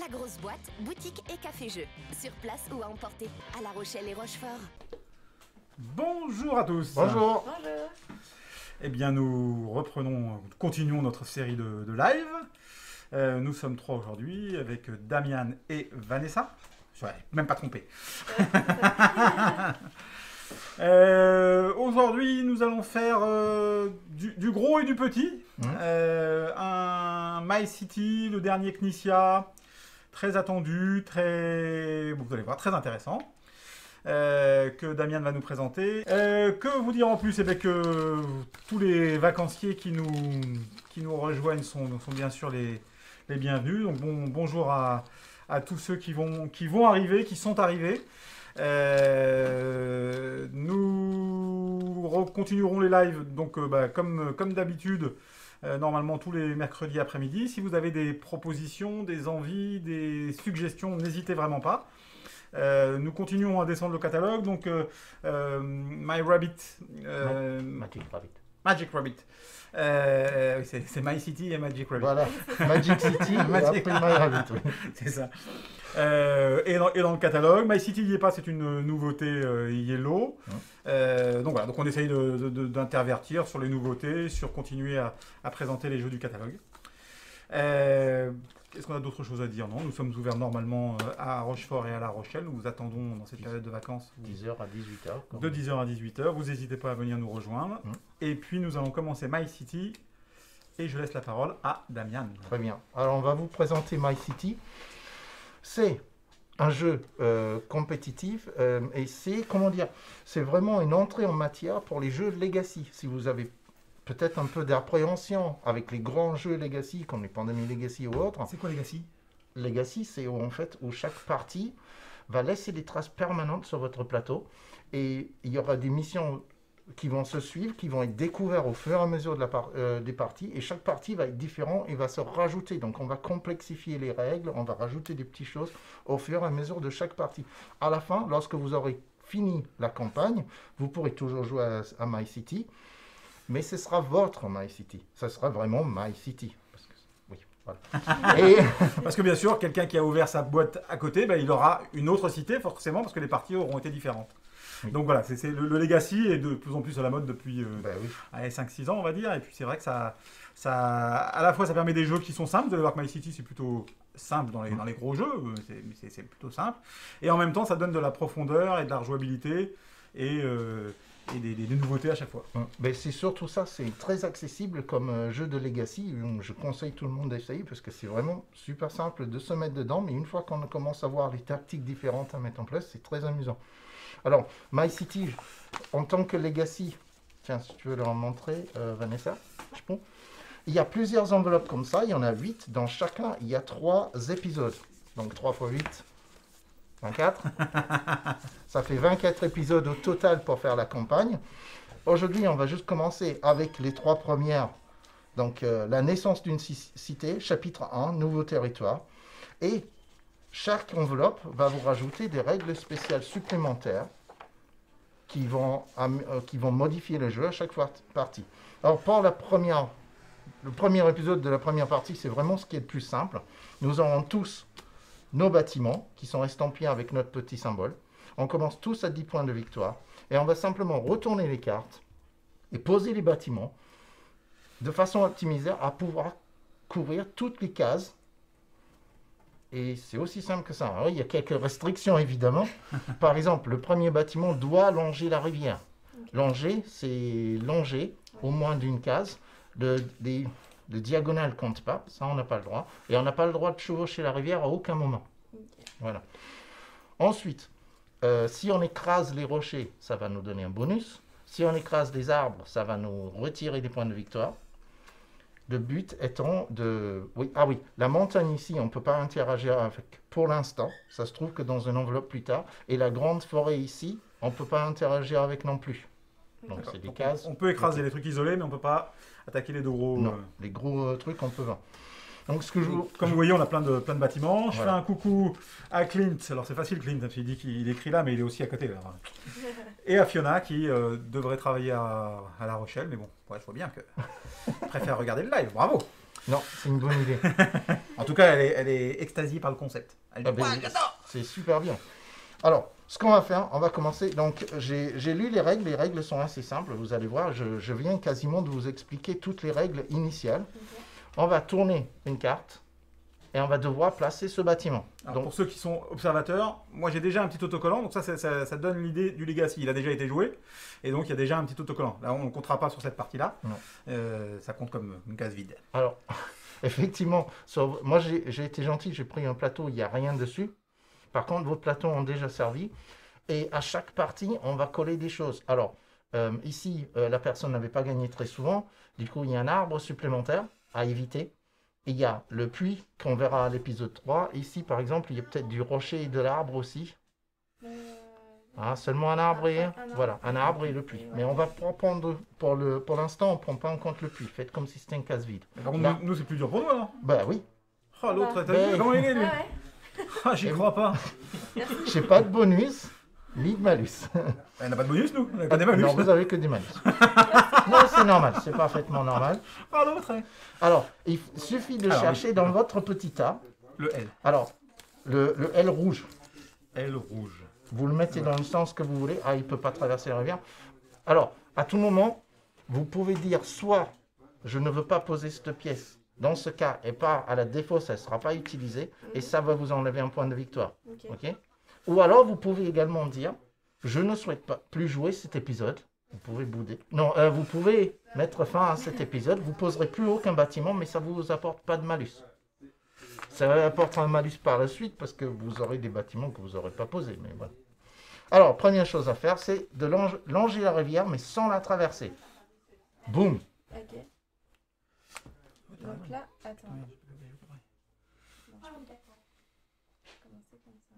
La grosse boîte, boutique et café-jeu. Sur place ou à emporter. À La Rochelle et Rochefort. Bonjour à tous. Bonjour. Bonjour. Eh bien, nous continuons notre série de live. Nous sommes trois aujourd'hui avec Damian et Vanessa. Je ne suis même pas trompé. Aujourd'hui, nous allons faire du gros et du petit. Un My City, le dernier Knicia, très attendu, vous allez voir, très intéressant. Que Damian va nous présenter. Que vous dire en plus, eh bien, que tous les vacanciers qui nous rejoignent sont bien sûr les bienvenus. Donc bonjour à tous ceux qui vont arriver, qui sont arrivés. Nous continuerons les lives donc, comme d'habitude, normalement tous les mercredis après-midi. Si vous avez des propositions, des envies, des suggestions, n'hésitez vraiment pas. Nous continuons à descendre le catalogue, donc Magic Rabbit. Magic Rabbit. C'est My City et Magic Rabbit. Voilà, Magic City et après My Rabbit. Oui. C'est ça. Et dans le catalogue, My City n'y est pas, c'est une nouveauté Yellow. Donc voilà, donc on essaye d'intervertir sur les nouveautés, sur continuer à présenter les jeux du catalogue. Est-ce qu'on a d'autres choses à dire? Non, nous sommes ouverts normalement à Rochefort et à La Rochelle. Nous vous attendons dans cette période de vacances. 10h à 18h. De 10h à 18h. Vous n'hésitez pas à venir nous rejoindre. Et puis nous allons commencer My City. Et je laisse la parole à Damian. Très bien. Alors on va vous présenter My City. C'est un jeu compétitif et c'est vraiment une entrée en matière pour les jeux Legacy. Si vous avez peut-être un peu d'appréhension avec les grands jeux Legacy, comme les Pandémies Legacy ou autres. C'est quoi Legacy? Legacy, c'est où chaque partie va laisser des traces permanentes sur votre plateau. Et il y aura des missions qui vont se suivre, qui vont être découvertes au fur et à mesure des parties. Et chaque partie va être différente et va se rajouter. Donc on va complexifier les règles, on va rajouter des petites choses au fur et à mesure de chaque partie. À la fin, lorsque vous aurez fini la campagne, vous pourrez toujours jouer à My City. Mais ce sera votre My City. Ce sera vraiment My City. Parce que bien sûr, quelqu'un qui a ouvert sa boîte à côté, il aura une autre cité forcément parce que les parties auront été différentes. Oui. Donc voilà, le Legacy est de plus en plus à la mode depuis 5-6 ans on va dire. Et puis c'est vrai que ça, à la fois ça permet des jeux qui sont simples. Vous allez voir que My City c'est plutôt simple dans les gros jeux, c'est plutôt simple. Et en même temps ça donne de la profondeur et de la rejouabilité et des nouveautés à chaque fois. C'est surtout ça, c'est très accessible comme jeu de Legacy. Je conseille tout le monde d'essayer parce que c'est vraiment super simple de se mettre dedans. Mais une fois qu'on commence à voir les tactiques différentes à mettre en place, c'est très amusant. Alors, My City, en tant que Legacy, tiens, si tu veux leur montrer, Vanessa, je pense. Il y a plusieurs enveloppes comme ça, il y en a 8. Dans chacun, il y a 3 épisodes. Donc 3 x 8. 24. Ça fait 24 épisodes au total pour faire la campagne. Aujourd'hui, on va juste commencer avec les 3 premières. Donc, la naissance d'une cité, chapitre 1, nouveau territoire. Et chaque enveloppe va vous rajouter des règles spéciales supplémentaires qui vont modifier le jeu à chaque partie. Alors, pour le premier épisode de la première partie, c'est vraiment ce qui est le plus simple. Nous aurons tous nos bâtiments qui sont estampillés avec notre petit symbole. On commence tous à 10 points de victoire et on va simplement retourner les cartes et poser les bâtiments de façon optimisée à pouvoir couvrir toutes les cases. Et c'est aussi simple que ça. Alors, il y a quelques restrictions évidemment. Par exemple, le premier bâtiment doit longer la rivière. Longer, c'est longer au moins d'une case. Le diagonale compte pas, ça on n'a pas le droit. Et on n'a pas le droit de chevaucher la rivière à aucun moment. Voilà. Ensuite, si on écrase les rochers, ça va nous donner un bonus. Si on écrase des arbres, ça va nous retirer des points de victoire. Le but étant de... la montagne ici, on ne peut pas interagir avec pour l'instant. Ça se trouve que dans une enveloppe plus tard. Et la grande forêt ici, on ne peut pas interagir avec non plus. Donc c'est des cases. On peut écraser les trucs isolés, mais on ne peut pas attaquer les deux gros... Non, les gros trucs, on peut pas. Donc, comme vous voyez, on a plein de bâtiments. Je fais un coucou à Clint. Alors c'est facile, Clint, il dit qu'il écrit là, mais il est aussi à côté. Là. Et à Fiona, qui devrait travailler à La Rochelle. Mais bon, je vois bien qu'il préfère regarder le live. Bravo. Non, c'est une bonne idée. En tout cas, elle est extasiée par le concept. Elle dit, Ah ben, ouais, j'adore. c'est super bien. Alors, ce qu'on va faire, on va commencer. Donc, j'ai lu les règles. Les règles sont assez simples. Vous allez voir, je viens quasiment de vous expliquer toutes les règles initiales. On va tourner une carte et on va devoir placer ce bâtiment. Alors, Donc, pour ceux qui sont observateurs, moi j'ai déjà un petit autocollant, donc ça donne l'idée du Legacy. Il a déjà été joué, et donc il y a déjà un petit autocollant. Là, on ne comptera pas sur cette partie-là. Ça compte comme une case vide. alors, effectivement, moi j'ai été gentil, j'ai pris un plateau, il n'y a rien dessus. Par contre, vos plateaux ont déjà servi. Et à chaque partie, on va coller des choses. Alors, ici, la personne n'avait pas gagné très souvent. Du coup, il y a un arbre supplémentaire à éviter. Il y a le puits qu'on verra à l'épisode 3. Ici, par exemple, il y a peut-être du rocher et de l'arbre aussi. Ah, seulement un arbre et... Voilà, un arbre et le puits. Mais on va pas prendre... Pour l'instant, on ne prend pas en compte le puits. Faites comme si c'était une case vide. Par contre, Là. nous c'est plus dur pour nous alors. Bah oui. Oh, l'autre, t'as Ben- vu comment il est lui? Ah ouais. Ah, j'y crois pas. J'ai pas de bonus, ni de malus. Elle n'a pas de bonus, nous. On n'a pas des malus. Non, vous avez que des malus. Non, c'est normal, c'est parfaitement normal. Ah, l'autre, hein. Alors, il suffit de Alors, chercher oui. dans votre petit tas. Le L. Alors, le L rouge, L rouge. vous le mettez dans le sens que vous voulez. Ah, il ne peut pas traverser la rivière. Alors, à tout moment, vous pouvez dire soit je ne veux pas poser cette pièce dans ce cas et pas à la défausse, elle ne sera pas utilisée et ça va vous enlever un point de victoire. Ok. Ok. Ou alors, vous pouvez également dire je ne souhaite pas plus jouer cet épisode. Vous pouvez bouder. Non, vous pouvez mettre fin à cet épisode. Vous poserez plus aucun bâtiment, mais ça ne vous apporte pas de malus. Ça apporte un malus par la suite parce que vous aurez des bâtiments que vous n'aurez pas posés. Mais voilà. Alors, première chose à faire, c'est de longer la rivière, mais sans la traverser. Boum. Ok. Donc là, attends. Non, je peux pas. Commencer comme ça.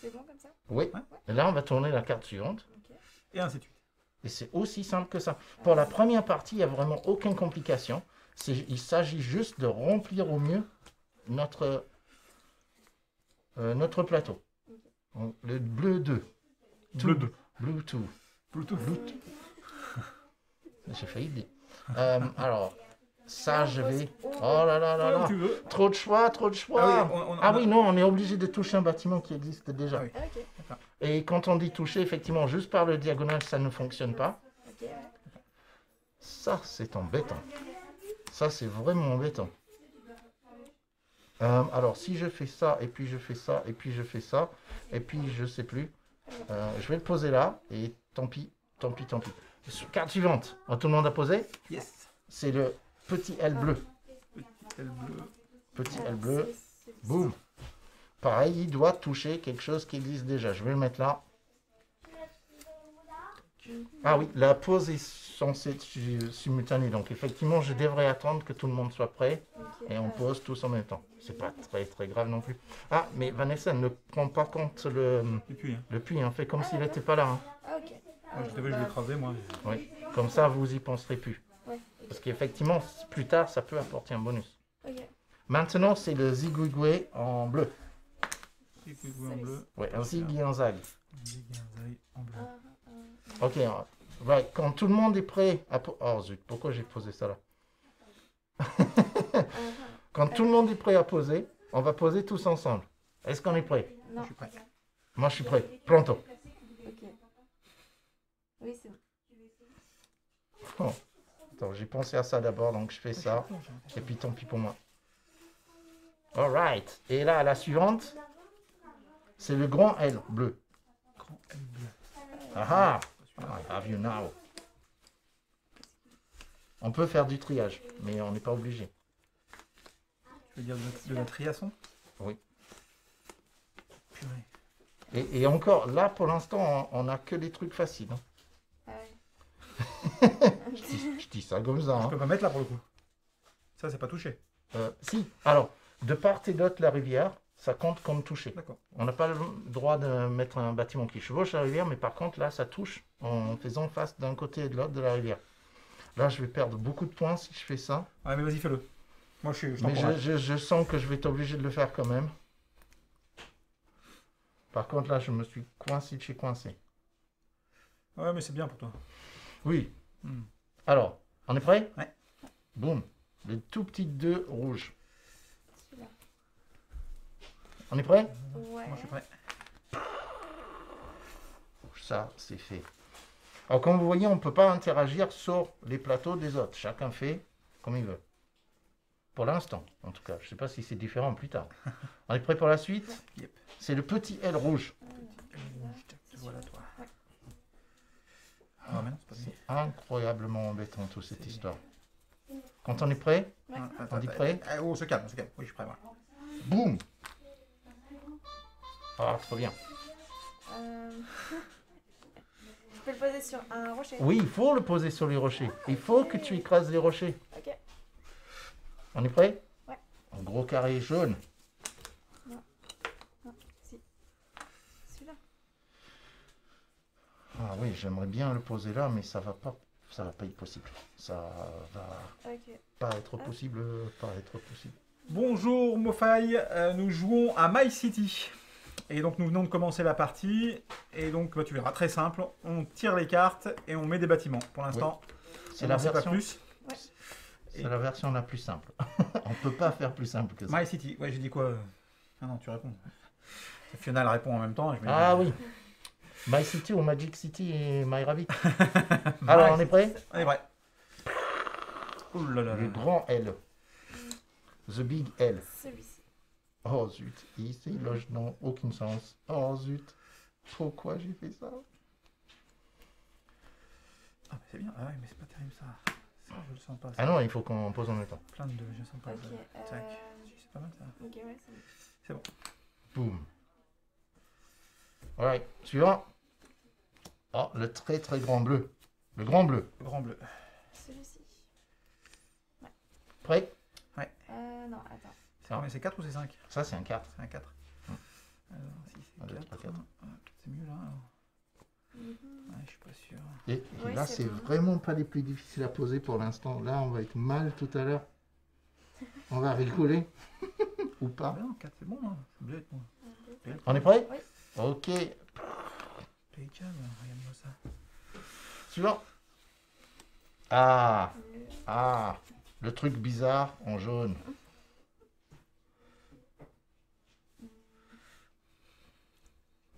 C'est bon comme ça? Oui. Et là, on va tourner la carte suivante. Ok. Et ainsi de suite. Et c'est aussi simple que ça. Pour la première partie, il n'y a vraiment aucune complication. Il s'agit juste de remplir au mieux notre plateau. Donc, le bleu 2. Bleu 2. Blue 2. Bluetooth. J'ai failli le dire. Alors, ça, je vais... Oh là là là là. Tu veux. Trop de choix, trop de choix. Ah oui, on a- oui, non, on est obligé de toucher un bâtiment qui existe déjà. Ah oui. Ah, ok. Et quand on dit toucher, effectivement, juste par le diagonal, ça ne fonctionne pas. Ok, ouais. Ça, c'est embêtant. Ça, c'est vraiment embêtant. Alors, si je fais ça, et puis je fais ça, et puis je fais ça, et puis je sais plus, je vais le poser là, et tant pis, tant pis, tant pis. Carte suivante. Tout le monde a posé? Yes. C'est le petit L bleu. L bleu. Petit L bleu. Boum. Pareil, il doit toucher quelque chose qui existe déjà. Je vais le mettre là. Ah oui, la pause est censée être simultanée. Donc effectivement, je devrais attendre que tout le monde soit prêt. Ok. Et on pose tous en même temps. C'est pas très très grave non plus. Ah, mais Vanessa ne prend pas compte Et puis, hein. le puits. Hein. Fait comme s'il n'était pas là. Hein. Ah, ok. Moi, je vais écraser, moi. Oui. Comme ça, vous y penserez plus. Ouais. Parce qu'effectivement, plus tard, ça peut apporter un bonus. Ok. Maintenant, c'est le zigouigoué en bleu. Et puis, en bleu. Ouais, un zig et un zag. Zigzag en bleu. Ok, ouais, quand tout le monde est prêt à... Oh zut, pourquoi j'ai posé ça là? Quand tout le monde est prêt à poser, on va poser tous ensemble. Est-ce qu'on est prêt? Non. Je suis prêt. Moi, je suis prêt. Pronto. Ok. Oui, c'est bon. Oh. Attends, j'ai pensé à ça d'abord, donc je fais ça. Et puis tant pis pour moi. Alright. Et là, la suivante, c'est le grand L bleu. Grand L bleu. Ah I have you now. On peut faire du triage, mais on n'est pas obligé. Tu veux dire de la triasson? Oui. Purée. Et encore, là, pour l'instant, on n'a que des trucs faciles. Hein. Ah ouais. Je dis ça comme ça. Je Hein. peux pas mettre là pour le coup. Ça, c'est pas touché. Si, alors, de part et d'autre, la rivière, ça compte comme touché. D'accord. On n'a pas le droit de mettre un bâtiment qui chevauche la rivière, mais par contre, là, ça touche en faisant face d'un côté et de l'autre de la rivière. Là, je vais perdre beaucoup de points si je fais ça. Ouais, mais vas-y, fais-le. Moi, je Mais t'encourage. je sens que je vais être obligé de le faire quand même. Par contre, là, je me suis coincé de chez coincé. Ouais, mais c'est bien pour toi. Oui. Hmm. Alors, on est prêt? Ouais. Boum. Le tout petit 2 rouge. Celui-là. On est prêt? Ouais. Moi, je suis prêt. Ça, c'est fait. Alors, comme vous voyez, on ne peut pas interagir sur les plateaux des autres. Chacun fait comme il veut. Pour l'instant, en tout cas. Je ne sais pas si c'est différent plus tard. On est prêt pour la suite? Yep. C'est le petit L rouge. Te voilà, toi. Ouais. Ah, mais non, c'est pas C'est bien. incroyablement embêtant, toute cette C'est- histoire. Quand on est prêt, Ouais. on dit prêt? Oh, on se calme, on se calme. Oui, je suis prêt, moi. Boum! Ah, trop bien. Je peux le poser sur un rocher. Oui, il faut le poser sur les rochers. Il faut que tu écrases les rochers. Ok. On est prêt? Ouais. Un gros carré jaune. Si. Celui-là. Ah oui, j'aimerais bien le poser là, mais ça va pas être possible. Ça va Ok. pas être possible, pas être possible. Bonjour Mofai, nous jouons à My City. Et donc nous venons de commencer la partie. Et donc bah, tu verras, très simple. On tire les cartes et on met des bâtiments. Pour l'instant, C'est on la n'en sait pas version, plus. c'est la version la plus simple. On peut pas faire plus simple que ça. My City, ouais j'ai dit quoi? Ah non, tu réponds. Fiona elle répond en même temps. Et je me dis, Ah oui. My City ou Magic City et My Rabbit. Alors, on est prêt? On est prêt. Ouh là là là. Le grand L. The Big L. Celui-ci. Oh zut, ici loge dans aucun sens. Oh zut, pourquoi j'ai fait ça? Ah mais c'est bien, ah ouais mais c'est pas terrible ça. Ça je le sens pas. Ah non, il faut qu'on pose en même temps. Plein de deux, je sens pas. Ok. ça. Tac. C'est pas mal ça. Ok, ouais, c'est bon. Boum. Ouais, suivant. Oh, le très très grand bleu. Le grand bleu. Le grand bleu. Celui-ci. Prêt? Non, attends. Ah, mais c'est 4 ou c'est 5? Ça, c'est un 4. C'est un 4. Alors si Un, c'est deux, 4. trois, quatre. Peut-être c'est mieux là. Alors. Ouais, je suis pas sûr. Et Oui, là, c'est c'est bon. vraiment pas les plus difficiles à poser pour l'instant. Là, on va être mal tout à l'heure. On va rigoler. Ou Ah pas. bah non, 4 c'est bon hein. C'est bien avec moi. On est prêt? Oui. Ok. Impeccable, regarde-moi ça. Suivant. Ah. Ah. Le truc bizarre en jaune.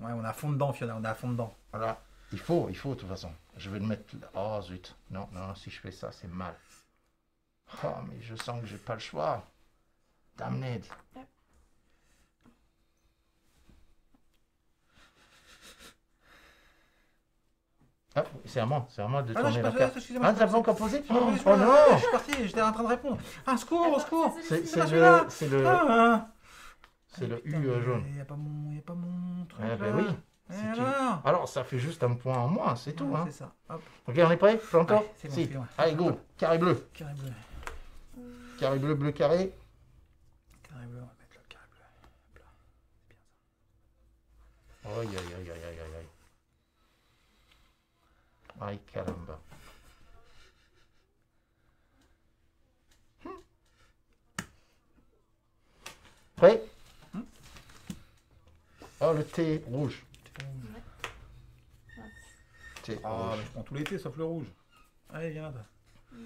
Ouais, on est à fond dedans, Fiona, on est à fond dedans. Voilà. Il faut, de toute façon. Je vais le mettre là. Oh zut. Non, non, si je fais ça, c'est mal. Oh, mais je sens que j'ai pas le choix. Damned. Ah, c'est à moi de Ah non, tourner j'ai la pas carte. excusez-moi. Ah, t'as pas encore posé? Oh, Oh non! Je suis parti, j'étais en train de répondre. Ah, secours, au secours! C'est pas celui-là. le Putain, U jaune. Il n'y a pas mon truc. Ah, là. ben oui. Et Si tu- alors? Alors, ça fait juste un point en moins, c'est tout. Ouais, Hein. c'est ça. Hop, Ok, on est prêt? Pas encore? Ouais, c'est bon, Si. c'est bon. Allez, go. Carré bleu. carré bleu. Carré bleu, bleu carré. Carré bleu, on va mettre le carré bleu. Hop là. C'est bien ça. Aïe, aïe, aïe, aïe, aïe, aïe, aïe. Aïe, caramba. Prêt? Oh, le thé rouge. Thé Ah, rouge. mais je prends tous les thés sauf le rouge. Allez, viens là. Non,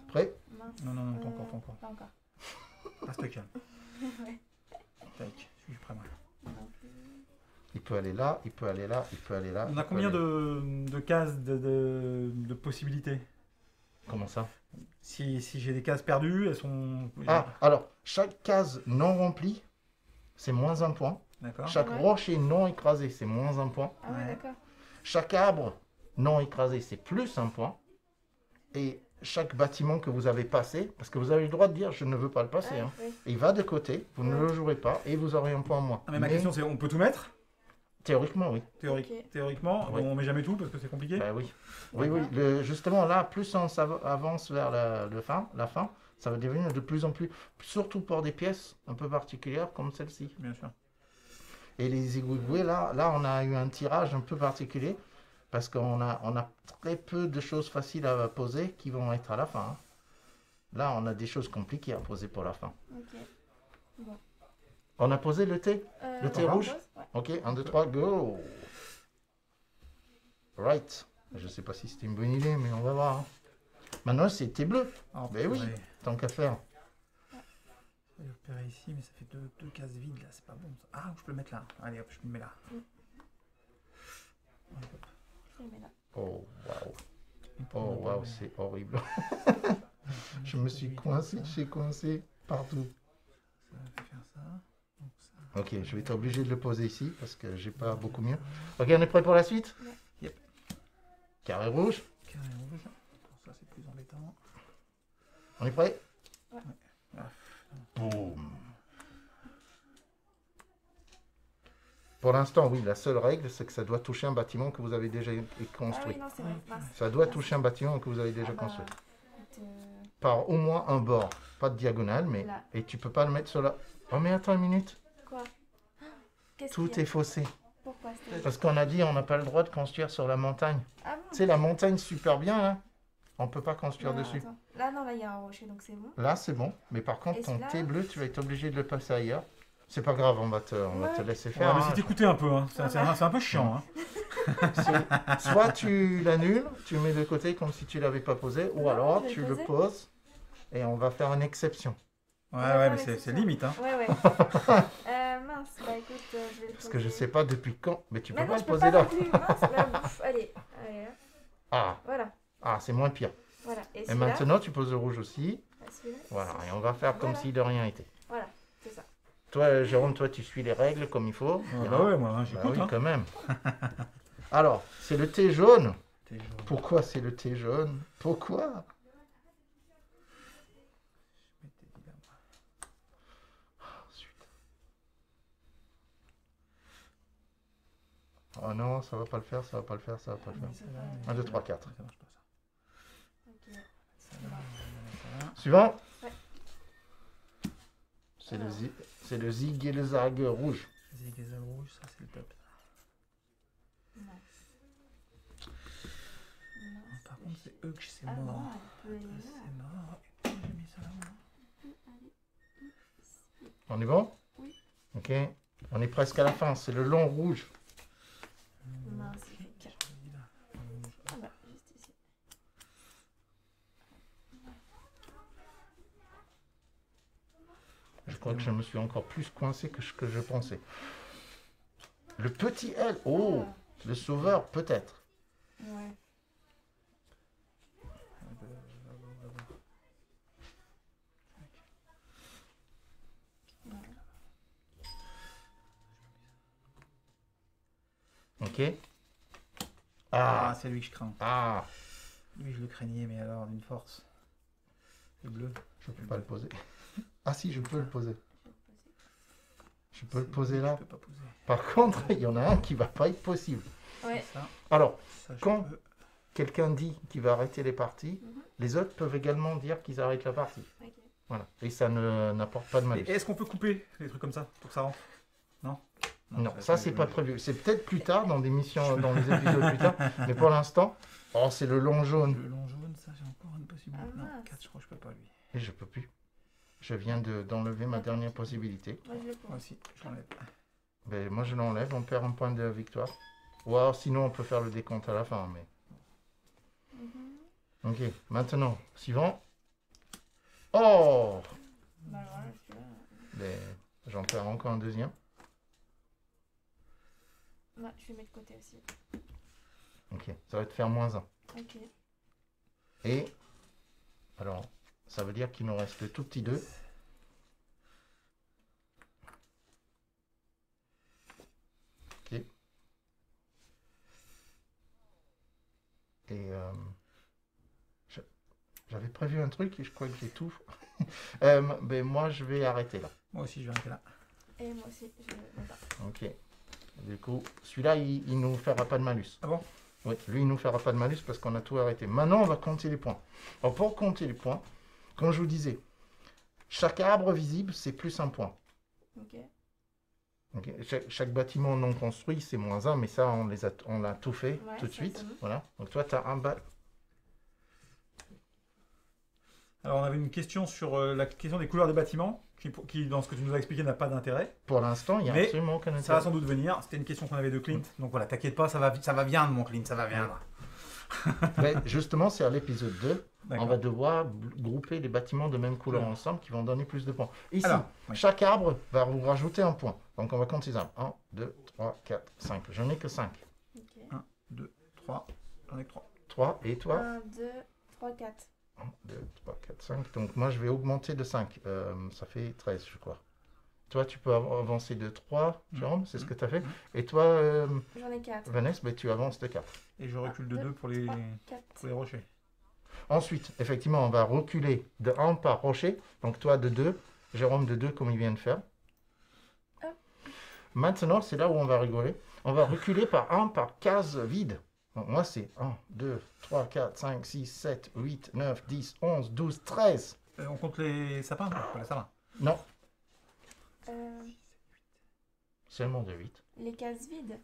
Prêt? mince. Non, non, non, pas encore, pas encore. Pas encore. Reste calme. Ouais. Tac, suis-je prêt moi? Non plus. Il peut aller là, il peut aller là, il peut aller là. On il a peut combien aller- de cases de possibilités? Comment ça? Si j'ai des cases perdues, elles sont. Ah, alors, chaque case non remplie, c'est moins un point. D'accord. Chaque Ouais. rocher non écrasé, c'est moins un point. Ah ouais, Ouais. d'accord. Chaque arbre non écrasé, c'est plus un point. Et chaque bâtiment que vous avez passé, parce que vous avez le droit de dire je ne veux pas le passer, Ah, hein. oui. Il va de côté, vous ne le jouerez pas et vous aurez un point en moins. Ah, mais ma question c'est on peut tout mettre? Théoriquement, oui. Théorique. Théoriquement, Ouais. on met jamais tout parce que c'est compliqué. Bah oui. Oui, oui. Justement, là, plus on avance vers la fin, ça va devenir de plus en plus, surtout pour des pièces un peu particulières comme celle-ci. Bien sûr. Et les Igouigoués, là, on a eu un tirage un peu particulier parce qu'on a très peu de choses faciles à poser qui vont être à la fin. Hein. Là, on a des choses compliquées à poser pour la fin. Ok. On a posé le thé? Le thé on rouge? pose, ouais. Ok, 1, 2, 3, go! Right. Je sais pas si c'était une bonne idée, mais on va voir. Hein. Maintenant, c'est thé bleu. Oh, Ben oui. purée. Tant qu'à faire. Je vais le repérer ici, mais ça fait deux cases vides là, c'est pas bon. Ça. Ah, je peux le mettre là. Allez hop, je me mets là. Allez, hop. Je le mets là. Oh, waouh. Et pour Oh, le waouh, mettre- c'est horrible. Je me suis coincé, j'ai coincé partout. Ça va faire ça. Donc ça. Ok, je vais être obligé de le poser ici parce que j'ai pas beaucoup mieux. Ok, on est prêt pour la suite? Ouais. Yep. Carré rouge. Carré rouge. Pour ça, c'est plus embêtant. On est prêt? Ouais. Ah. Boum. Pour l'instant, oui, la seule règle, c'est que ça doit toucher un bâtiment que vous avez déjà Ah construit. oui, non, c'est vrai. Mince. Ça doit toucher un bâtiment que vous avez déjà Ah bah, construit. écoute, Par au moins un bord. Pas de diagonale, mais... Là. Et tu peux pas le mettre sur la... Oh, mais attends une minute. Quoi? Qu'est-ce Tout qu'il y a? est faussé. Pourquoi c'était... Parce qu'on a dit on n'a pas le droit de construire sur la montagne. Ah bon? Tu sais, la montagne super bien, là. On peut pas construire Non, dessus. attends. Là, non, là, il y a un rocher, donc c'est bon. Là, c'est bon. Mais par contre, Et ton celui-là thé bleu, tu vas être obligé de le passer ailleurs. C'est pas grave, on va te Ouais. laisser On faire. va hein. essayer d'écouter un peu. Hein. C'est un peu chiant. Hein. Soit tu l'annules, tu le mets de côté comme si tu l'avais pas posé, ou Non, alors je vais tu le le poser. poses et on va faire une exception. Ouais, On va ouais, faire mais l'exception. c'est limite. Hein. Ouais, ouais. Mince, bah écoute, je vais le Parce que je poser. sais pas depuis quand. Mais tu peux Mais pas non, le je peux poser pas là. non plus. Mince, bah, ouf, allez, allez, là. Ah, Voilà, ah c'est moins pire. voilà. Et Et celui-là, maintenant, tu poses le rouge aussi. bah, celui-là, Voilà, c'est- et on va faire comme Voilà. si de rien était. Voilà, c'est ça. Toi, Jérôme, toi, tu suis les règles comme il faut. Ouais, Bien. bah ouais, moi, Bah j'écoute. oui, Hein. quand même. Alors, c'est le thé jaune. T'es jaune. Pourquoi c'est le thé jaune? Pourquoi? Je mets tes dilemmats. Ensuite. Oh non, ça va pas le faire, ça va pas le faire, ça va pas le faire. Oui, celle-là, mais- 1, 2, 3, 4. Ouais, ça marche pas ça. Ok. Celle-là, on va mettre ça là. Suivant. Ouais. C'est le zig et le zag rouge. Zig et zag rouge, ça c'est le top. Non. Par contre, c'est eux que c'est Ah mort. non, elle peut aller là. C'est mort. Et puis, j'ai mis ça là. On est bon? Oui. Ok. On est presque à la fin. C'est le long rouge. Mince, il fait quatre. Choisis là. Ah bah, juste ici. Je crois que je me suis encore plus coincé que ce que je pensais. Le petit L. Oh! Le sauveur, peut-être. Ouais. Ok. Ah, Ah! c'est lui que je crains. Ah! Lui, je le craignais, mais alors d'une force. Le bleu. Je peux pas le poser. Ah si, je peux le poser. Je peux le C'est poser lui que là. Je peux pas poser. Par contre, il y en a un qui va pas être possible. Ouais. Ça, Alors, ça je Quand peux. quelqu'un dit qu'il va arrêter les parties, Mhm. les autres peuvent également dire qu'ils arrêtent la partie. Ok. Voilà. Et ça n'apporte pas de malus. Et est-ce qu'on peut couper les trucs comme ça pour que ça rentre? Non. Non, ça c'est pas prévu. C'est peut-être plus tard dans des missions, dans les épisodes plus tard. Mais pour l'instant, oh c'est le long jaune. Le long jaune, ça j'ai encore une possibilité. Ah, non, mince. 4, je crois que je peux pas lui. Et je peux plus. Je viens d'enlever ma dernière possibilité. Moi, je le Moi pose. aussi, je l'enlève. Ben, moi je l'enlève, on perd un point de victoire. Ou alors sinon on peut faire le décompte à la fin. Mais... Mhm. Ok, maintenant, suivant. Oh Bah alors là, celui-là. ben, j'en perds encore un deuxième. Ouais, je vais mettre de côté aussi. Ok, ça va te faire -1. Ok. Et, alors, ça veut dire qu'il nous reste le tout petit 2. Ok. Et j'avais prévu un truc et je crois que j'ai tout. Ben moi, je vais arrêter là. Moi aussi, je vais arrêter là. Et moi aussi, je vais pas. Ok. Du coup, celui-là, il nous fera pas de malus. Ah bon? Oui, lui, il nous fera pas de malus parce qu'on a tout arrêté. Maintenant, on va compter les points. Alors, pour compter les points, comme je vous disais, chaque arbre visible, c'est plus un point. Ok. Ok. Chaque bâtiment non construit, c'est -1, mais ça, on l'a tout fait Ouais, tout de ça, suite. c'est bon. Voilà. Donc, toi, tu as un Alors, on avait une question sur la question des couleurs des bâtiments, qui, dans ce que tu nous as expliqué, n'a pas d'intérêt. Pour l'instant, il n'y a Mais absolument aucun Ça va intérêt. sans doute venir. C'était une question qu'on avait de Clint. Donc voilà, t'inquiète pas, ça va viendre, mon Clint, ça va viendre. Mais justement, c'est à l'épisode 2. On D'accord. va devoir grouper les bâtiments de même couleur ensemble qui vont donner plus de points. Ici, Alors, oui. chaque arbre va vous rajouter un point. Donc on va compter les arbres. 1, 2, 3, 4, 5. Je n'ai que 5. Ok. 1, 2, 3. J'en ai que 3. 3 et toi 1, 2, 3, 4. 1, 2, 3, 4, 5. Donc moi, je vais augmenter de 5. Ça fait 13, je crois. Toi, tu peux avancer de 3, Jérôme, c'est ce que tu as fait. Et toi, J'en ai 4. Vanessa, ben, tu avances de 4. Et je recule de 2 pour les 4. rochers. Ensuite, effectivement, on va reculer de 1 par rocher. Donc toi de 2, Jérôme de 2 comme il vient de faire. Hop. Maintenant, c'est là où on va rigoler. On va reculer par 1 par case vide. Donc, moi, c'est 1, 2, 3, 4, 5, 6, 7, 8, 9, 10, 11, 12, 13. On compte les sapins, pas les sapins. Non, Euh, seulement de 8. les cases vides.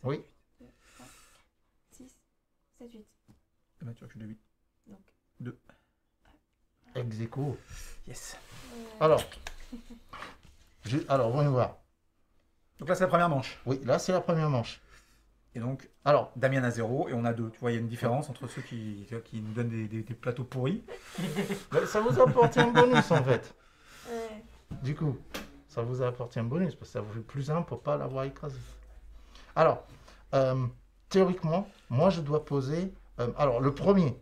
Oui, 6, 7, 8. Eh ben, tu recules de 8. Donc, ex aequo. Yes. Alors, alors, voyons voir. Donc là, c'est la première manche. Oui, là, c'est la première manche. Et donc, Alors, Damien a 0 et on a 2. Tu vois, il y a une différence entre ceux qui nous donnent des plateaux pourris. ben, ça vous a apporté un bonus, en fait. Ouais. Du coup, ça vous a apporté un bonus parce que ça vous fait plus 1 pour ne pas l'avoir écrasé. Alors, théoriquement, moi je dois poser. Alors, le premier,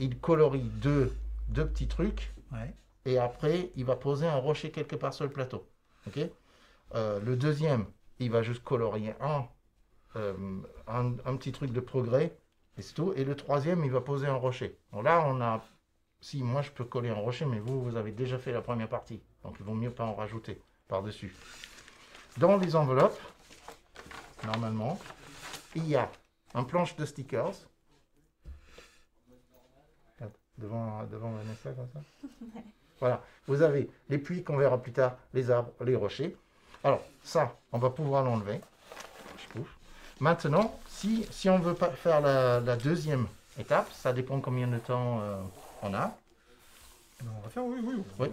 il colorie deux petits trucs Ouais. et après, il va poser un rocher quelque part sur le plateau. Ok. Le deuxième, il va juste colorier un petit truc de progrès et c'est tout. Et le troisième, il va poser un rocher. Donc là, on a. Si, moi je peux coller un rocher, mais vous avez déjà fait la première partie. Donc il vaut mieux pas en rajouter par-dessus. Dans les enveloppes, normalement, il y a un planche de stickers. Regarde, devant Vanessa, comme ça. Voilà. Vous avez les puits qu'on verra plus tard, les arbres, les rochers. Alors, ça, on va pouvoir l'enlever. Je trouve. Maintenant, si on veut pas faire la deuxième étape, ça dépend combien de temps on a. Eh ben, on va faire, oui. Oui. Oui.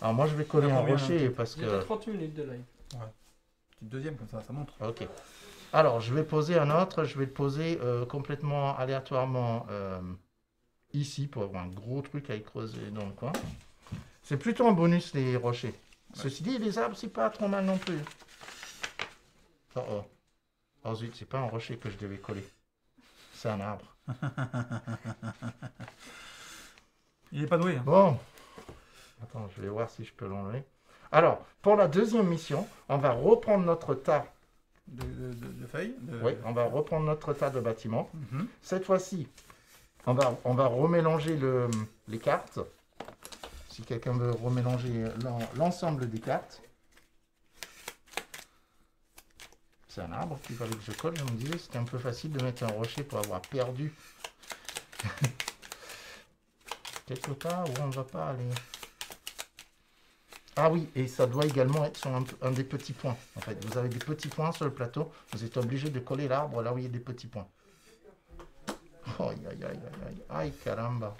Alors moi je vais coller On a un combien, rocher parce Il y a que... 30 minutes de live. Petite deuxième, comme ça montre. Ok. Alors je vais poser un autre, je vais le poser complètement aléatoirement ici pour avoir un gros truc à y creuser dans le coin. C'est plutôt un bonus les rochers. Ceci dit, les arbres c'est pas trop mal non plus. Oh oh. Oh zut, c'est pas un rocher que je devais coller. C'est un arbre. Il est pas doué. Hein. Bon. Attends, je vais voir si je peux l'enlever. Alors, pour la deuxième mission, on va reprendre notre tas. De feuilles. Oui, on va reprendre notre tas de bâtiments. Mhm. Cette fois-ci, on va remélanger les cartes. Si quelqu'un veut remélanger l'ensemble des cartes. C'est un arbre qu'il fallait que je colle. Je me disais, c'était un peu facile de mettre un rocher pour avoir perdu. Quelque part où on ne va pas aller. Ah oui, et ça doit également être sur un des petits points. En fait, vous avez des petits points sur le plateau. Vous êtes obligé de coller l'arbre là où il y a des petits points. Aïe, aïe, aïe, aïe, aïe, aïe, caramba.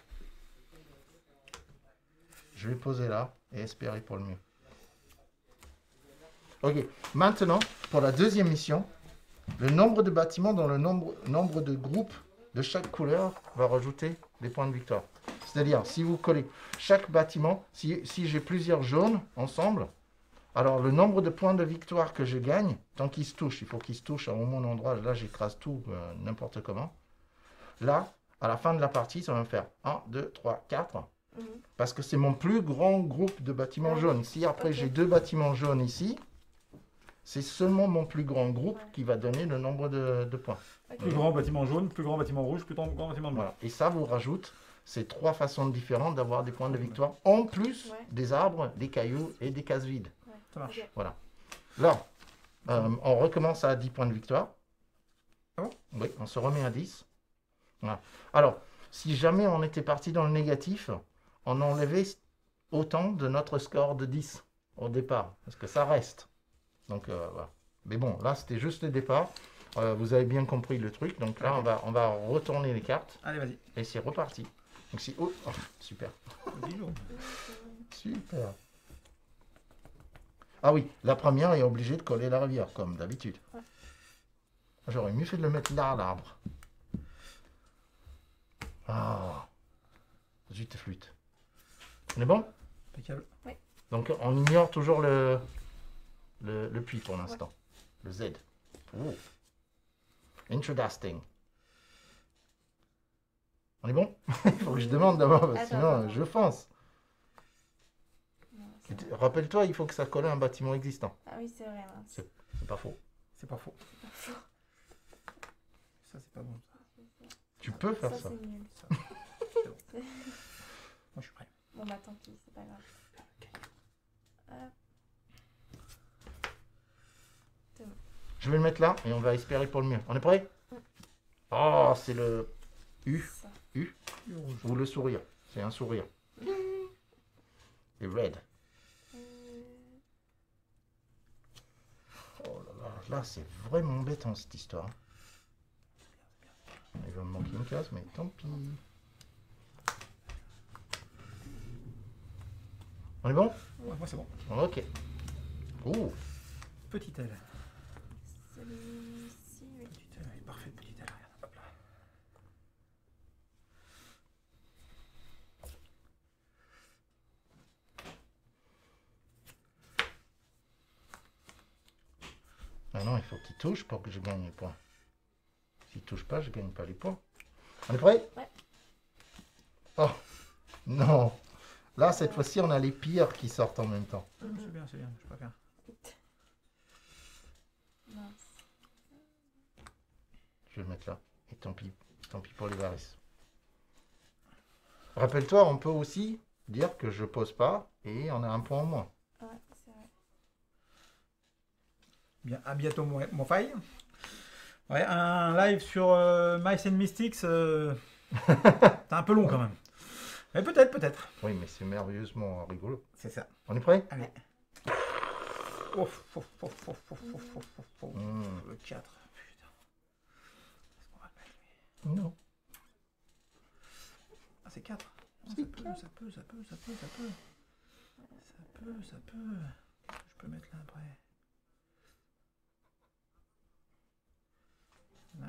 Je vais poser là et espérer pour le mieux. Ok, maintenant, pour la deuxième mission, le nombre de bâtiments dans le nombre de groupes de chaque couleur va rajouter des points de victoire. C'est-à-dire, si vous collez chaque bâtiment, si j'ai plusieurs jaunes ensemble, alors le nombre de points de victoire que je gagne, tant qu'ils se touchent, il faut qu'ils se touchent à un bon endroit, là j'écrase tout, n'importe comment. Là, à la fin de la partie, ça va me faire 1, 2, 3, 4. Parce que c'est mon plus grand groupe de bâtiments jaunes. Si après j'ai 2 bâtiments jaunes ici, c'est seulement mon plus grand groupe qui va donner le nombre de points. Plus grand bâtiment jaune, plus grand bâtiment rouge, plus grand bâtiment bleu. Voilà. Et ça vous rajoute ces 3 façons différentes d'avoir des points de victoire, en plus des arbres, des cailloux et des cases vides. Ça marche. Ok. Voilà. Là, on recommence à 10 points de victoire. Ah bon? Oui, on se remet à 10. Voilà. Alors, si jamais on était parti dans le négatif, on enlevait autant de notre score de 10 au départ, parce que ça reste. Donc, voilà. Mais bon, là, c'était juste le départ. Vous avez bien compris le truc. Donc là, on va retourner les cartes. Allez, vas-y. Et c'est reparti. Donc si... Oh, oh, super. Petit jaune. Super. Ah oui, la première est obligée de coller la rivière, comme d'habitude. J'aurais mieux fait de le mettre là, l'arbre. Ah, zut et flûte. On est bon? Impeccable. Donc on ignore toujours le puits pour l'instant. Le Z. Oh. Interesting. On est bon? Il faut que je demande d'abord, parce que sinon je fonce. Non, Et c'est bon. rappelle-toi, il faut que ça colle à un bâtiment existant. Ah oui, c'est vrai. Mince. C'est pas faux. C'est pas faux. Faux. Ça, c'est pas bon. Ça. Tu peux faire ça. C'est nul. Ça. C'est bon. Moi, je suis prêt. Bon, bah tant pis, c'est pas grave. Hop. Je vais le mettre là et on va espérer pour le mieux. On est prêt? Oh, c'est le U. Ça. U ou le sourire. C'est un sourire. Et red. Oh là là, là c'est vraiment embêtant cette histoire. Il va me manquer une case, mais tant pis. On est bon? Ouais, moi, c'est bon. Ok. Oh, Petite aile. Celui-ci, oui. Petite aile, elle est parfaite, petite aile. Regarde, hop là. ah non, il faut qu'il touche pour que je gagne les points. S'il touche pas, je gagne pas les points. On est prêt? Ouais. Oh, non. Là, cette fois-ci, on a les pires qui sortent en même temps. C'est bien, je préfère. Mince. Je vais le mettre là. Et tant pis pour les varices. Rappelle-toi, on peut aussi dire que je pose pas et on a un point en moins. Ouais, c'est vrai. Bien, à bientôt, mon faille. Ouais, un live sur Mice and Mystics, c'est un peu long quand même. Mais peut-être. Oui, mais c'est merveilleusement rigolo. C'est ça. On est prêt? Allez. Ouf. Le 4. Putain. Est-ce qu'on va le mettre, lui? Non. Ah, c'est 4. Ça peut. Je peux mettre là après. Là.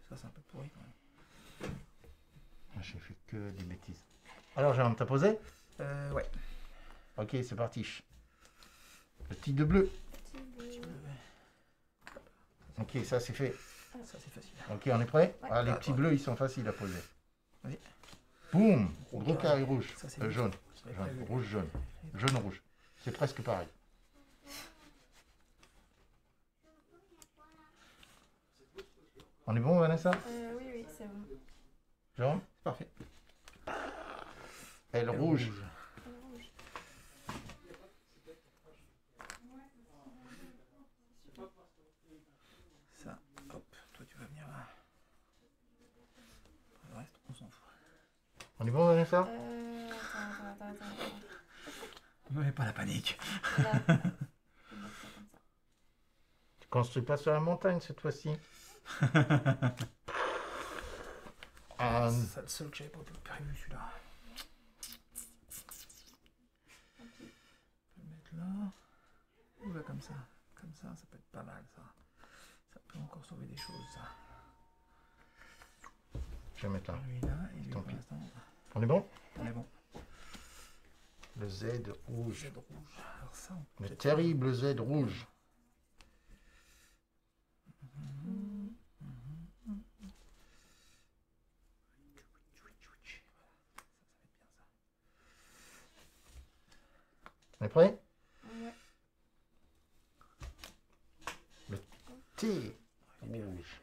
Ça, c'est un peu pourri quand même. J'ai fait que des bêtises. Alors, Jérôme, t'as posé? Ouais. Ok, c'est parti. Le petit de bleu. Petit bleu. Ok, ça c'est fait. Ça, c'est facile. Ok, on est prêt? Ouais. Ah, les petits bleus, ils sont faciles à poser. Vas-y. Boum! Gros Gros carré rouge. Ça, c'est Jaune. Ça va être Jaune. Rouge, jaune. Jaune, rouge. C'est presque pareil. On est bon, Vanessa? Oui, c'est bon. Jérôme? parfait. Elle rouge. Rouge. Ça, hop, toi tu vas venir là. Le reste, on s'en fout. On est bon, Vanessa? Attends. Mais pas la panique. Là. Je vais mettre ça comme ça. Tu construis pas sur la montagne cette fois-ci? Ah, C'est le seul que j'avais pas prévu celui-là. Tant pis. Je vais le mettre là. Ou là comme ça. Comme ça peut être pas mal ça. Ça peut encore sauver des choses ça. je vais mettre là. Lui là et lui Tant pour pis. l'instant. On est bon? On est bon. Le Z rouge. Z rouge. Alors ça, on Le peut terrible Z rouge. On est prêt? Ouais. Le T rouge.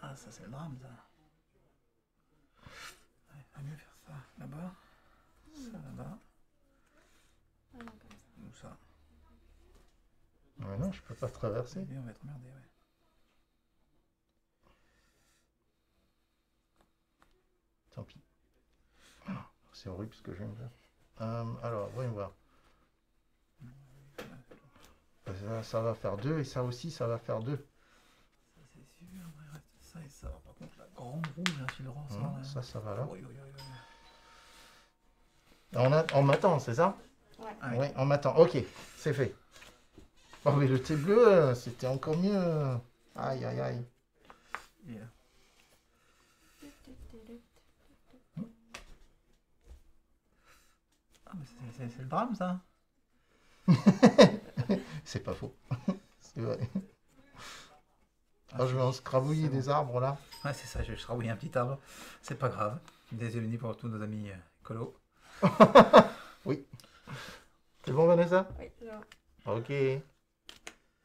Ah, ça c'est le drame ça. Ouais, va mieux faire ça là-bas. Ça là-bas. Ah non, comme ça. Ou ça. Ouais, non, je peux pas traverser. Et on va être emmerdé, ouais. Tant pis. Ah, c'est horrible ce que je viens de faire. Alors, voyons voir. Ça va faire 2 et ça aussi, ça va faire 2. Ça c'est sûr, il reste ça et ça. Par contre, la grande rouge, hein, si le rend ça. Ça va là. Oui. On m'attend, c'est ça? Ouais. Ah oui. Oui, on m'attend. Ok, c'est fait. Oh, mais le thé bleu, c'était encore mieux. Aïe, aïe, aïe. Et, ah, mais c'est le drame, ça. C'est pas faux. C'est vrai. Ah, Oh, je vais en scrabouiller c'est des arbres, là. Ouais, c'est ça, je rabouiller un petit arbre. C'est pas grave. Désolé pour tous nos amis écolos. Oui. C'est bon, Vanessa? Oui, genre. Ok.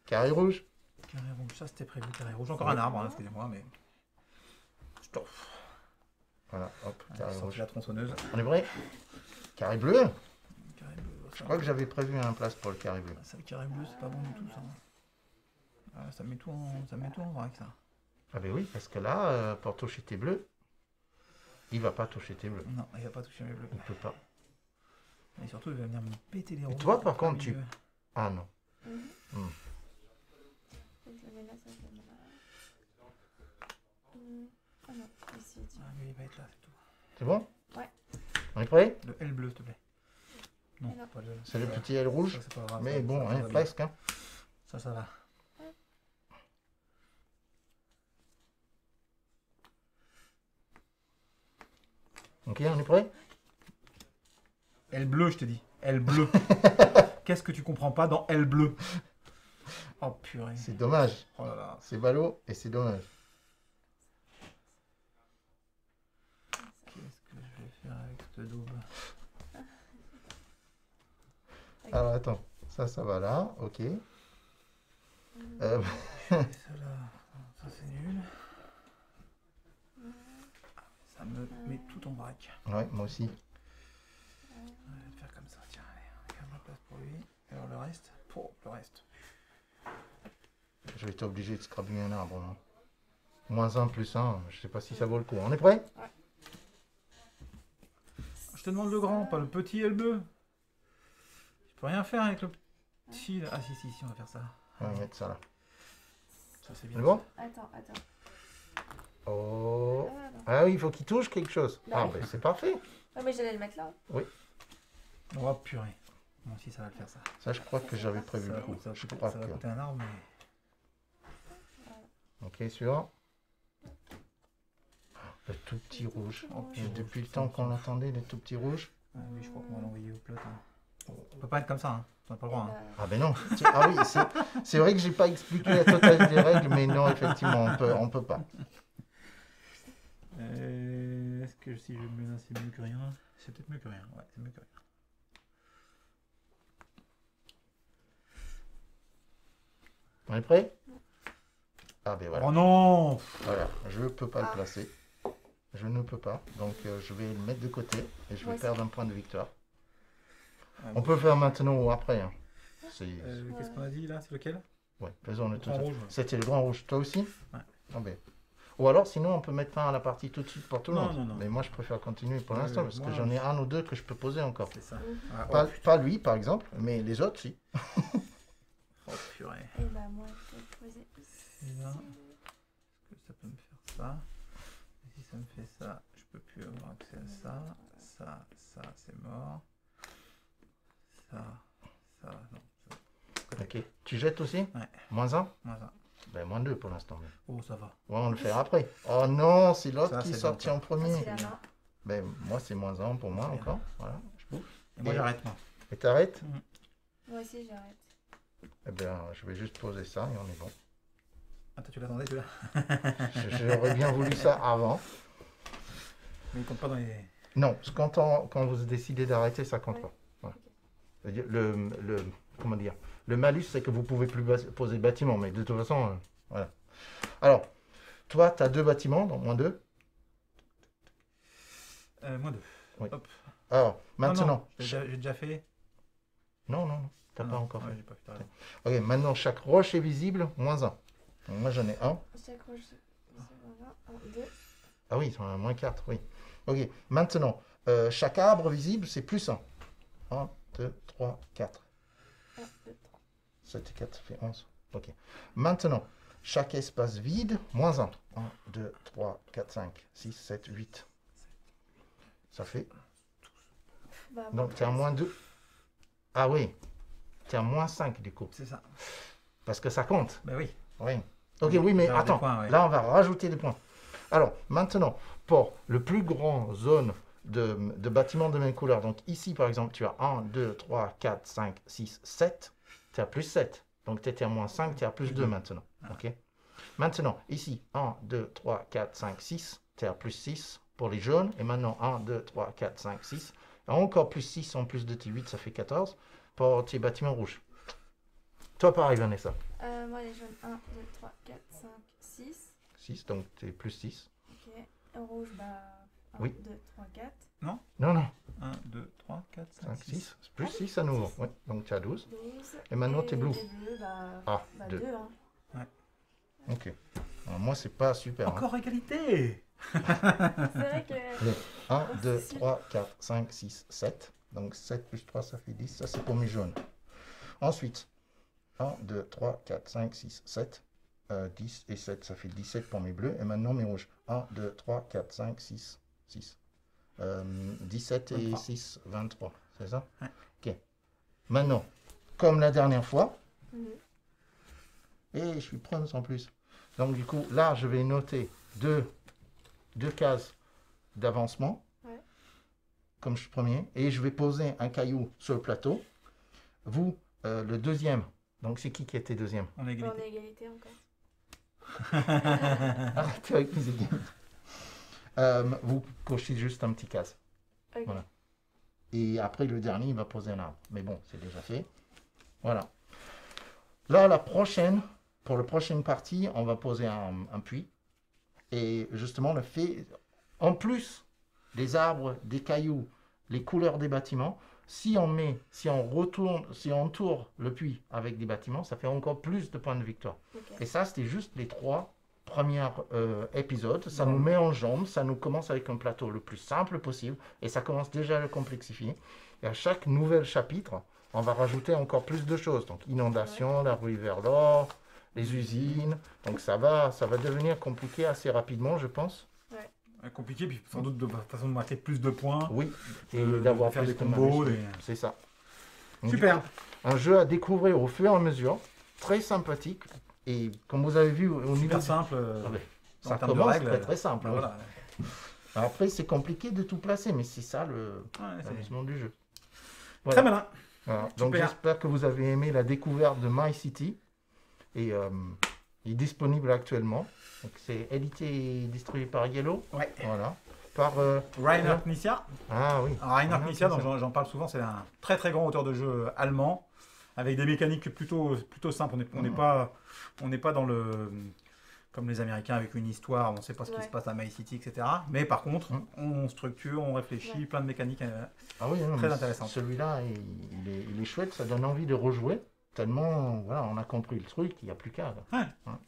Carré rouge. Carré rouge, ça c'était prévu. Carré rouge, encore un arbre, hein, excusez-moi, mais. Stop. Voilà, hop, Allez, carré sorti rouge. la tronçonneuse. On est prêt? Carré bleu. Carré bleu, ça. Je crois que j'avais prévu un place pour le carré bleu. Ça, le carré bleu, c'est pas bon du tout, ça. Ah, ça met tout en vrac, ça. Ah ben oui, parce que là, pour toucher tes bleus, il va pas toucher tes bleus. Non, il va pas toucher mes bleus. Il peut pas. Et surtout, il va venir me péter les rouges. toi, par contre, tu- milieu. Ah non. Mhm. Je le mets là, ça je le mets là. Ah non, ici, tiens. Ah, lui, il va être là, c'est tout. C'est bon? Ouais. On est prêt? Le L bleu, s'il te plaît. Non, Alors. pas le. C'est le petit L rouge. Ça, c'est pas grave, Mais ça, bon, ça hein, va bien. presque. Hein. Ça va. Ok, on est prêt? L bleu, je te dis. L bleu. Qu'est-ce que tu comprends pas dans L bleu? Oh purée. C'est dommage. Oh là là. C'est ballot et c'est dommage. Qu'est-ce que je vais faire avec ce double? Alors attends, ça va là, ok. Ça là, ça c'est nul. Ça me met tout en vrac. Ouais, moi aussi. On va le faire comme ça, tiens, allez, regarde la place pour lui. Et alors le reste? Pour le reste. Je vais être obligé de scrabuler un arbre. Hein. -1 plus 1, je sais pas si ça vaut le coup. On est prêt? Je te demande le grand, pas le petit et le bleu. Je peux rien faire avec le petit. Là. Ah si, on va faire ça. On va mettre ça là. Ça c'est C'est bien. bon? Attends. Oh. Ah, non. Ah oui, il faut qu'il touche quelque chose. Bah Ah oui. ben c'est parfait. Ah, mais j'allais le mettre là. Oh purée. Bon si ça va le faire ça. Ça, je crois que j'avais prévu Ça, le coup. ça va Je coûter, crois ça va que... coûter un arbre, mais. Ok, suivant. Le tout petit rouge. Oh, Et depuis le temps qu'on l'attendait, le tout petit rouge. Ah oui, je crois qu'on va l'envoyer au plot. Hein. On peut pas être comme ça, hein. On n'a pas le droit. Hein. Ah ben non. Tiens, ah oui, c'est vrai que j'ai pas expliqué la totale des règles, mais non, effectivement, on peut pas. Est-ce que si je mets là, c'est mieux que rien? C'est peut-être mieux que rien. Ouais, c'est mieux que rien. On est prêt? Ah ben voilà. Oh non! Voilà, je peux pas le Ah. placer. Je ne peux pas. Donc je vais le mettre de côté et je vais Moi aussi. perdre un point de victoire. Ah, On peut le faire maintenant ou après. Hein. C'est... Qu'est-ce qu'on a dit là? C'est lequel? Ouais, faisons le tout. Grand rouge. C'était le grand rouge. Toi aussi? Ouais. Ah ben. Ou alors sinon on peut mettre fin à la partie tout de suite pour tout le Non, monde. non. Mais moi je préfère continuer pour Ouais, l'instant parce moi, que j'en ai un ou deux que je peux poser encore. C'est ça. Mm. Ah, Pas, oh, putain. pas lui par exemple, mais les autres si. Oh purée. Et bah, moi, je vais poser Et là, ici. est-ce que ça peut me faire ça? Et si ça me fait ça, je peux plus avoir accès à ça. Ça, c'est mort. Ça, non. Ok. Tu jettes aussi? Ouais. -1? Voilà. Ben -2 pour l'instant. Oh, ça va. Ouais, on le fait après. Oh non, c'est l'autre Ça, qui est c'est sorti bon, en premier. Voici la main. Ben moi c'est -1 pour moi Très bien. encore. Voilà, je bouge. Et moi, Et- j'arrête, moi. Et t'arrêtes? Moi aussi, j'arrête. Eh bien, je vais juste poser ça et on est bon. Attends, tu l'attendais, celui-là? J'aurais bien voulu ça avant. Mais il compte pas dans les. Non, parce que quand vous décidez d'arrêter, ça compte Ouais. pas. Voilà. C'est-à-dire, comment dire, le malus, c'est que vous pouvez plus poser bâtiment, mais de toute façon, voilà. Alors, toi, tu as 2 bâtiments, donc -2. Moins 2. Oui. Hop. Alors, Ah maintenant. non, j'ai déjà fait. Non, t'as Ah pas non, encore ouais, fait. j'ai pas fait, t'as raison. Ok, maintenant, chaque roche est visible, -1. Donc, moi, j'en ai 1. Chaque roche, ici, voilà. 1, 2. Ah oui, on a -4, oui. Ok, maintenant, chaque arbre visible, c'est +1. 1, 2, 3, 4. 1, 2, 3. 7 et 4, ça fait 11. Ok. Maintenant, chaque espace vide, -1. 1, 2, 3, 4, 5, 6, 7, 8. Ça fait Bah, Donc, tu es à moins 2. Ah oui, tu es à moins 5 du coup. C'est ça. Parce que ça compte. Ben oui. Oui. Ok, oui, mais Alors, des attends. points, ouais. Là, on va rajouter des points. Alors, maintenant, pour le plus grand zone de bâtiments de même couleur, donc ici, par exemple, tu as 1, 2, 3, 4, 5, 6, 7. Tu es à plus 7. Donc, tu étais à moins 5, tu es à plus 2 maintenant. Ok. Maintenant, ici, 1, 2, 3, 4, 5, 6. Tu es à plus 6 pour les jaunes. Et maintenant, 1, 2, 3, 4, 5, 6. Et encore plus 6 en plus de tes 8, ça fait 14 pour tes bâtiments rouges. Toi, pareil, Vanessa. Moi, les jaunes, 1, 2, 3, 4, 5, 6. 6, donc tu es plus 6. Ok. Et rouge, bah, 1, Oui. 2, 3, 4. Non, non. 1, 2, 3, 4, 5, 5, 6. 6. Plus 6 à nouveau. Oui, donc tu as 12. 12. Et maintenant, t'es bleu. Les bleus, bah, Ah, bah 2. 2. Hein. Ok. Alors, moi, c'est pas super. Encore égalité. C'est vrai que. 1, Oh, 2, c'est 3, 4, 5, 6, 7. Donc 7 plus 3, ça fait 10. Ça, c'est pour mes jaunes. Ensuite, 1, 2, 3, 4, 5, 6, 7. 10 et 7, ça fait 17 pour mes bleus. Et maintenant, mes rouges. 1, 2, 3, 4, 5, 6, 6. 17 et 23. 6, 23. C'est ça? Ouais. Ok. Maintenant, comme la dernière fois, Mhm. et je suis prendre en plus. Donc, du coup, là, je vais noter deux cases d'avancement, Ouais. comme je suis premier, et je vais poser un caillou sur le plateau. Vous, le deuxième. Donc, c'est qui était deuxième? On est Bah, on égalité. est égalité encore. Arrêtez avec mes aiguilles. Vous cochez juste un petit case. Ok. Voilà. Et après, le dernier, il va poser un arbre. Mais bon, c'est déjà fait. Voilà. Là, pour la prochaine partie, on va poser un puits. Et justement, le fait, en plus des arbres, des cailloux, les couleurs des bâtiments, si on entoure le puits avec des bâtiments, ça fait encore plus de points de victoire. Ok. Et ça, c'était juste les 3 premiers épisodes. Ça Bon. nous met en jambes, ça nous commence avec un plateau le plus simple possible, et ça commence déjà à le complexifier. Et à chaque nouvel chapitre, on va rajouter encore plus de choses. Donc, inondation, la rue vers l'or, les usines. Donc, ça va devenir compliqué assez rapidement, je pense. Compliqué, puis sans doute de façon de marquer plus de points. Oui, et de d'avoir faire plus des de combos. malus. des- C'est ça. Donc, Super. du coup, un jeu à découvrir au fur et à mesure, très sympathique. Et comme vous avez vu, au niveau Super du- simple. Ah ouais, en ça termes de commence règles, très très simple. bah oui. voilà. Après, c'est compliqué de tout placer, mais c'est ça Ouais, c'est l'amusement du jeu. très Voilà. malin. Voilà. Donc Super. j'espère que vous avez aimé la découverte de My City. Et il est disponible actuellement. Donc c'est édité et distribué par Yellow. Ouais. Voilà. Par Rainer Knizia. ah oui. Alors, Rainer Rainer Knizia, Knizia. dont j'en parle souvent, c'est un très très grand auteur de jeu allemand, avec des mécaniques plutôt simples. On n'est pas dans le comme les Américains avec une histoire, on ne sait pas ce qui Ouais. se passe à My City, etc. Mais par contre, on structure, on réfléchit, Ouais. plein de mécaniques. Ah oui, non, Très mais intéressant. Celui-là, il est chouette, ça donne envie de rejouer. Tellement, voilà, on a compris le truc, il n'y a plus qu'à. là. Ouais. Hein.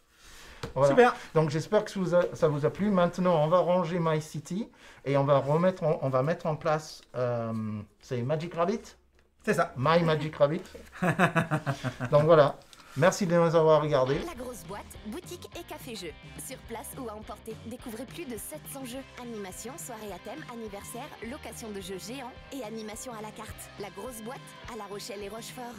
Voilà. Super. Donc j'espère que ça vous a plu. Maintenant, on va ranger My City et on va mettre en place, c'est Magic Rabbit, C'est ça. My Magic Rabbit. Donc voilà. Merci de nous avoir regardés. La grosse boîte, boutique et café-jeu. Sur place ou à emporter, découvrez plus de 700 jeux. Animation, soirée à thème, anniversaire, location de jeux géants et animation à la carte. La grosse boîte à La Rochelle et Rochefort.